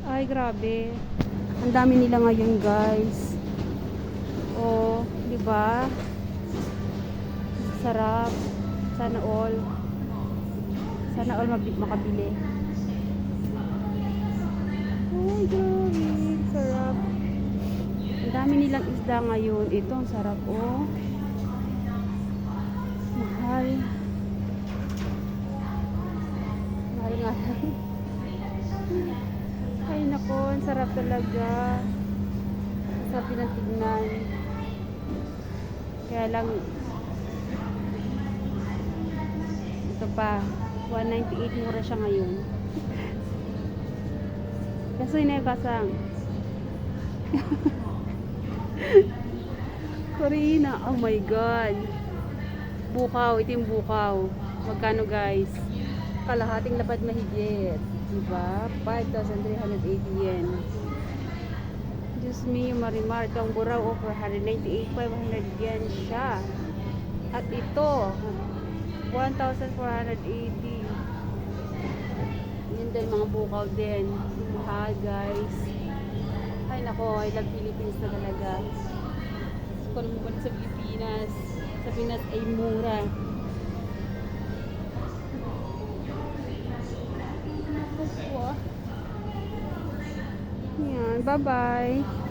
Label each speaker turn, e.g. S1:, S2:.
S1: Ay, grabe. Ang dami nila ngayon, guys. Oh, 'di ba? Sarap. Sana all. Sana all makabili. Ay, grabe. Sarap. Ang dami nilang isda ngayon. Ito, ang sarap, oh. Mahal. Mahal nga lang. Ay, nako. Ang sarap talaga. Ang sarap din ang tignan. Kaya lang, ito pa, 198 mura siya ngayon. Kaso inay-basang. Corina, oh my god. Bukaw, itim bukaw. Magkano, guys? Kalahating lapad mahigit. Diba? 5,380 yen. Diyos me, Marimar. Itong buraw, oh, 498, 500 yen siya. At ito, 1,480. Yun din, mga bukaw din. Mahal, guys. Ay, nako, I love Philippines na talaga. Kung naman sa Pilipinas, sa Pinas ay mura. Yan, bye-bye.